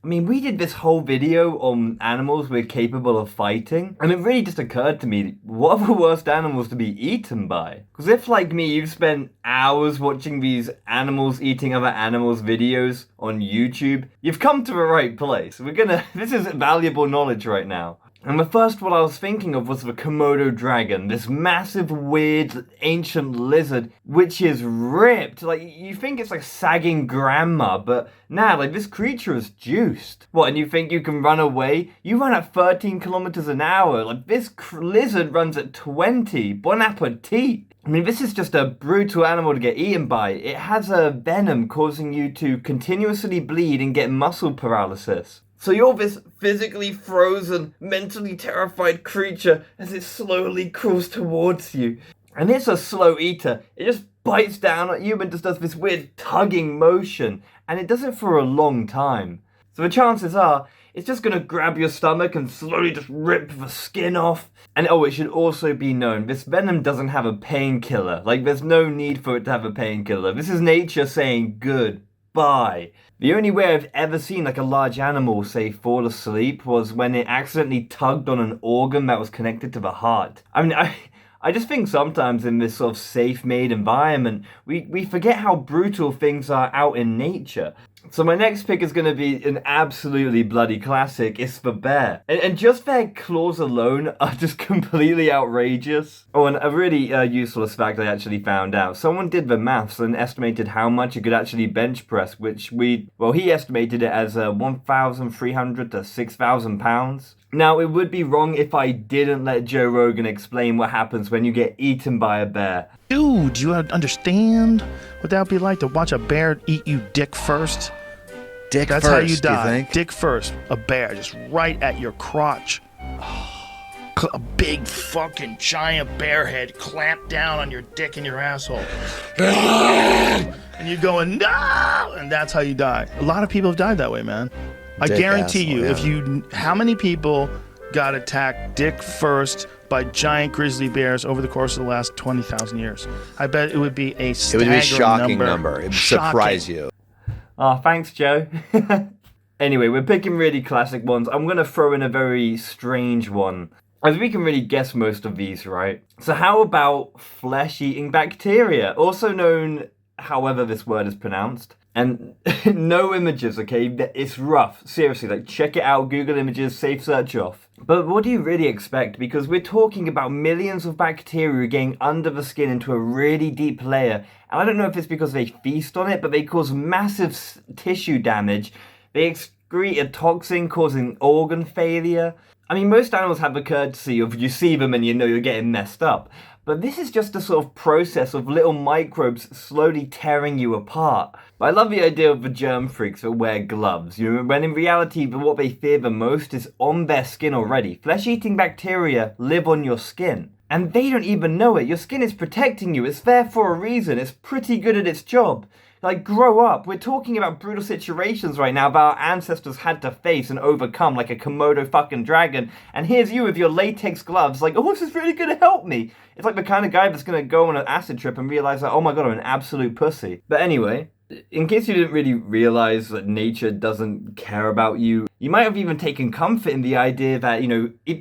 I mean, we did this whole video on animals we're capable of fighting, and it really just occurred to me, what are the worst animals to be eaten by? Because if, like me, you've spent hours watching these animals eating other animals videos on YouTube, you've come to the right place. This is valuable knowledge right now. And the first one I was thinking of was the Komodo dragon, this massive, weird, ancient lizard, which is ripped. Like, you think it's like sagging grandma, but nah, like, this creature is juiced. What, and you think you can run away? You run at 13 kilometers an hour. Like, this lizard runs at 20. Bon appetit. I mean, this is just a brutal animal to get eaten by. It has a venom causing you to continuously bleed and get muscle paralysis. So you're this physically frozen, mentally terrified creature as it slowly crawls towards you. And it's a slow eater. It just bites down at you and just does this weird tugging motion. And it does it for a long time. So the chances are, it's just going to grab your stomach and slowly just rip the skin off. And oh, it should also be known, this venom doesn't have a painkiller. Like, there's no need for it to have a painkiller. This is nature saying goodbye. The only way I've ever seen like a large animal, say, fall asleep was when it accidentally tugged on an organ that was connected to the heart. I mean, I just think sometimes in this sort of safe-made environment, we forget how brutal things are out in nature. So my next pick is going to be an absolutely bloody classic. It's the bear. And just their claws alone are just completely outrageous. Oh, and a really useless fact I actually found out. Someone did the maths and estimated how much you could actually bench press, which he estimated it as 1,300 to 6,000 pounds. Now, it would be wrong if I didn't let Joe Rogan explain what happens when you get eaten by a bear. Dude, you understand what that would be like to watch a bear eat you dick first? That's how you die. Do you think? Dick first. A bear just right at your crotch. A big fucking giant bear head clamped down on your dick and your asshole. And you're going, no! And that's how you die. A lot of people have died that way, man. I guarantee you, how many people got attacked dick first by giant grizzly bears over the course of the last 20,000 years? I bet it would be a staggering It would be a shocking number. It would surprise you. Oh, thanks, Joe. Anyway, we're picking really classic ones. I'm going to throw in a very strange one, as we can really guess most of these, right? So how about flesh-eating bacteria, also known however this word is pronounced? And no images, okay? It's rough. Seriously, like, check it out. Google Images, safe search off. But what do you really expect? Because we're talking about millions of bacteria getting under the skin into a really deep layer. And I don't know if it's because they feast on it, but they cause massive tissue damage. They excrete a toxin causing organ failure. I mean, most animals have the courtesy of you see them and you know you're getting messed up. But this is just a sort of process of little microbes slowly tearing you apart. But I love the idea of the germ freaks that wear gloves, when in reality what they fear the most is on their skin already. Flesh-eating bacteria live on your skin. And they don't even know it. Your skin is protecting you. It's there for a reason. It's pretty good at its job. Like, grow up. We're talking about brutal situations right now that our ancestors had to face and overcome, like a Komodo fucking dragon. And here's you with your latex gloves, like, oh, this is really gonna help me. It's like the kind of guy that's gonna go on an acid trip and realize that, oh my god, I'm an absolute pussy. But anyway, in case you didn't really realize that nature doesn't care about you, you might have even taken comfort in the idea that,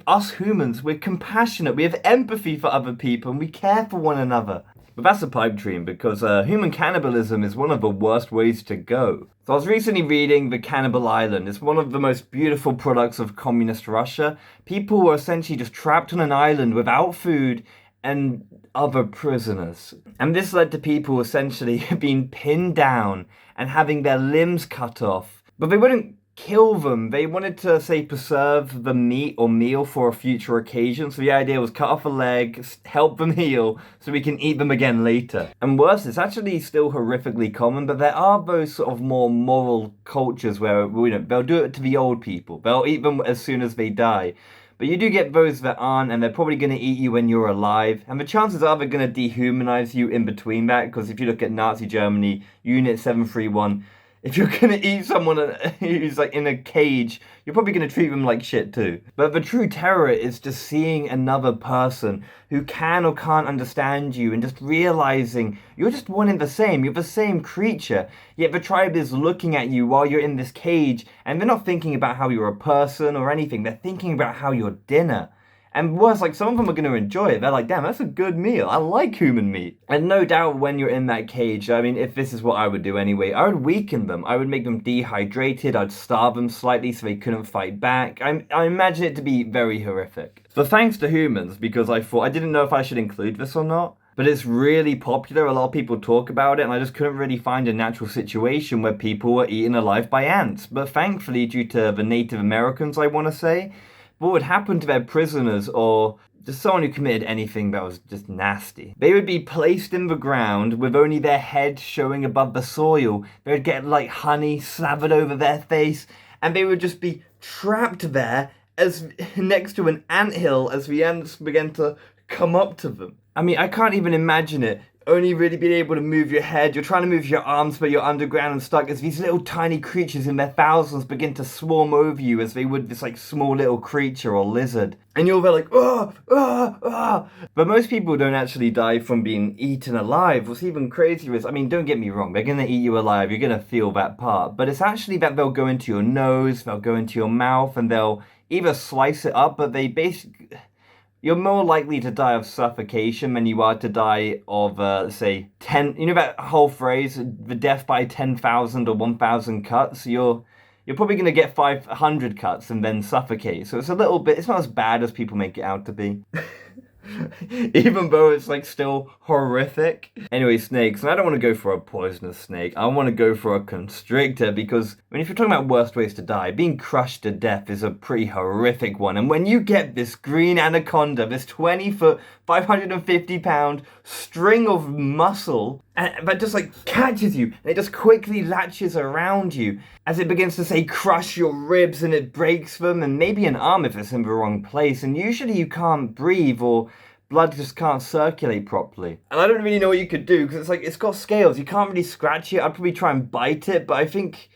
us humans, we're compassionate, we have empathy for other people, and we care for one another. But that's a pipe dream, because human cannibalism is one of the worst ways to go. So I was recently reading The Cannibal Island. It's one of the most beautiful products of communist Russia. People were essentially just trapped on an island without food and other prisoners. And this led to people essentially being pinned down and having their limbs cut off. But they wouldn't kill them. They wanted to, say, preserve the meat or meal for a future occasion. So the idea was cut off a leg, help them heal, so we can eat them again later. And worse, it's actually still horrifically common, but there are those sort of more moral cultures where, they'll do it to the old people. They'll eat them as soon as they die. But you do get those that aren't, and they're probably going to eat you when you're alive. And the chances are they're going to dehumanize you in between that, because if you look at Nazi Germany, Unit 731, If you're gonna eat someone who's like in a cage, you're probably gonna treat them like shit too. But the true terror is just seeing another person who can or can't understand you and just realizing you're just one and the same. You're the same creature, yet the tribe is looking at you while you're in this cage, and they're not thinking about how you're a person or anything. They're thinking about how you're dinner. And worse, like, some of them are going to enjoy it. They're like, damn, that's a good meal. I like human meat. And no doubt when you're in that cage, I mean, if this is what I would do anyway, I would weaken them. I would make them dehydrated. I'd starve them slightly so they couldn't fight back. I imagine it to be very horrific. But thanks to humans, because I didn't know if I should include this or not. But it's really popular. A lot of people talk about it, and I just couldn't really find a natural situation where people were eaten alive by ants. But thankfully, due to the Native Americans, I want to say, what would happen to their prisoners or just someone who committed anything that was just nasty? They would be placed in the ground with only their head showing above the soil. They would get like honey slathered over their face, and they would just be trapped there as next to an anthill as the ants began to come up to them. I mean, I can't even imagine it. Only really being able to move your head. You're trying to move your arms, but you're underground and stuck as these little tiny creatures in their thousands begin to swarm over you as they would this like small little creature or lizard. And you're there like, oh, oh, oh. But most people don't actually die from being eaten alive. What's even crazier is, I mean, don't get me wrong, they're going to eat you alive. You're going to feel that part. But it's actually that they'll go into your nose, they'll go into your mouth, and they'll either slice it up, but they basically... You're more likely to die of suffocation than you are to die of, say, 10... You know that whole phrase, the death by 10,000 or 1,000 cuts? You're probably going to get 500 cuts and then suffocate. So it's a little bit... It's not as bad as people make it out to be. Even though it's like still horrific. Anyway, snakes. And I don't want to go for a poisonous snake. I want to go for a constrictor because, I mean, if you're talking about worst ways to die, being crushed to death is a pretty horrific one. And when you get this green anaconda, this 20-foot, 550-pound string of muscle, and that just like catches you, and it just quickly latches around you as it begins to say crush your ribs, and it breaks them, and maybe an arm if it's in the wrong place, and usually you can't breathe or blood just can't circulate properly. And I don't really know what you could do because it's like it's got scales. You can't really scratch it. I'd probably try and bite it, but I think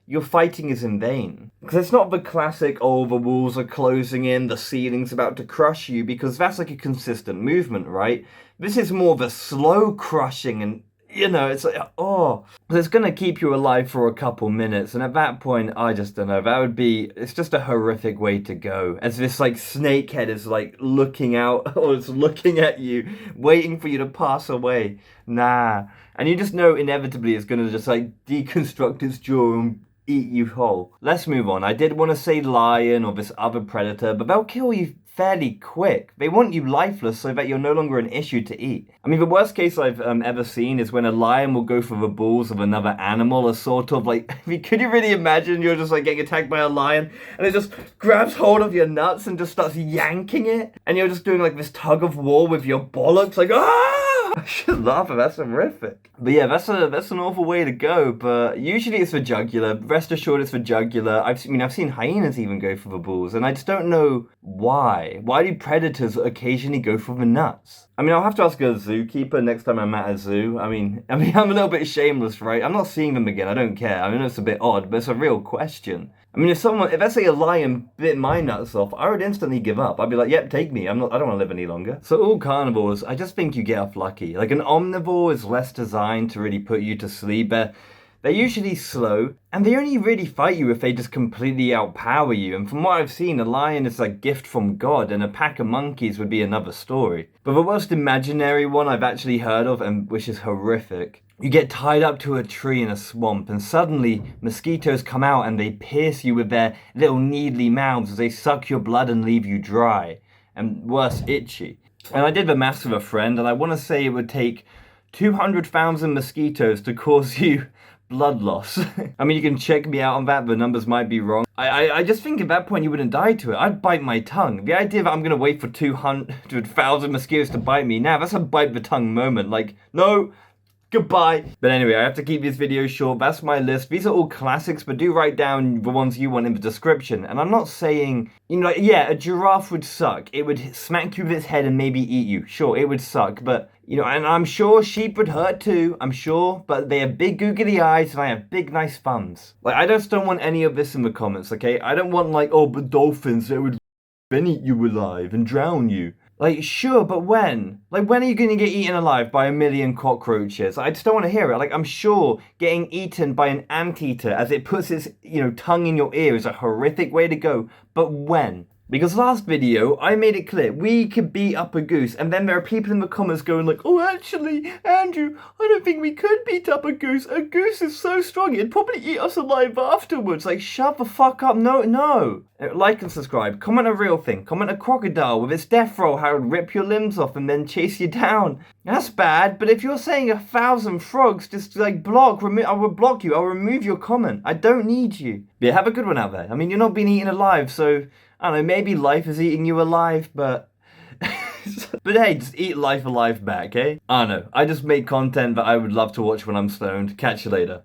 your fighting is in vain. Because it's not the classic, oh, the walls are closing in, the ceiling's about to crush you, because that's like a consistent movement, right? This is more of a slow crushing, and you know, it's like, oh, it's going to keep you alive for a couple minutes. And at that point, I just don't know, it's just a horrific way to go. As this like snake head is like looking out, or it's looking at you, waiting for you to pass away. Nah. And you just know inevitably it's going to just like deconstruct its jaw and eat you whole. Let's move on. I did want to say lion or this other predator, but they'll kill you fairly quick. They want you lifeless so that you're no longer an issue to eat. I mean, the worst case I've ever seen is when a lion will go for the balls of another animal, a sort of like, I mean, could you really imagine you're just like getting attacked by a lion and it just grabs hold of your nuts and just starts yanking it, and you're just doing like this tug of war with your bollocks, like, ah! I should laugh at that, that's horrific. But yeah, that's an awful way to go, but usually it's for jugular. Rest assured it's for jugular. I've seen hyenas even go for the balls, and I just don't know why. Why do predators occasionally go for the nuts? I mean, I'll have to ask a zookeeper next time I'm at a zoo. I mean, I'm a little bit shameless, right? I'm not seeing them again, I don't care. I mean, it's a bit odd, but it's a real question. I mean, if let's say a lion bit my nuts off, I would instantly give up. I'd be like, yep, take me. I don't want to live any longer. So all carnivores, I just think you get off lucky. Like an omnivore is less designed to really put you to sleep. They're usually slow, and they only really fight you if they just completely outpower you. And from what I've seen, a lion is a gift from God, and a pack of monkeys would be another story. But the most imaginary one I've actually heard of, and which is horrific, you get tied up to a tree in a swamp, and suddenly mosquitoes come out and they pierce you with their little needly mouths as they suck your blood and leave you dry, and worse, itchy. And I did the maths with a friend, and I want to say it would take 200,000 mosquitoes to cause you blood loss. I mean, you can check me out on that, the numbers might be wrong. I just think at that point you wouldn't die to it. I'd bite my tongue. The idea that I'm going to wait for 200,000 mosquitoes to bite me, now that's a bite the tongue moment. Like, no, Goodbye. But anyway, I have to keep this video short. That's my list. These are all classics, but do write down the ones you want in the description. And I'm not saying, you know, yeah, a giraffe would suck. It would smack you with its head and maybe eat you. Sure, it would suck, but, you know, and I'm sure sheep would hurt too, I'm sure, but they have big googly eyes and I have big nice thumbs. Like, I just don't want any of this in the comments, okay? I don't want, like, oh, but dolphins, they would then eat you alive and drown you. Like, sure, but when? Like, when are you gonna get eaten alive by a million cockroaches? I just don't want to hear it. Like, I'm sure getting eaten by an anteater as it puts its, you know, tongue in your ear is a horrific way to go. But when? Because last video, I made it clear, we could beat up a goose, and then there are people in the comments going like, oh, actually, Andrew, I don't think we could beat up a goose. A goose is so strong, it'd probably eat us alive afterwards. Like, shut the fuck up. No. Like and subscribe. Comment a real thing. Comment a crocodile with its death roll, how it would rip your limbs off and then chase you down. That's bad, but if you're saying 1,000 frogs, just like block, I will block you. I'll remove your comment. I don't need you. But yeah, have a good one out there. I mean, you're not being eaten alive, so I don't know, maybe life is eating you alive, but but hey, just eat life alive back, eh? I don't know. I just make content that I would love to watch when I'm stoned. Catch you later.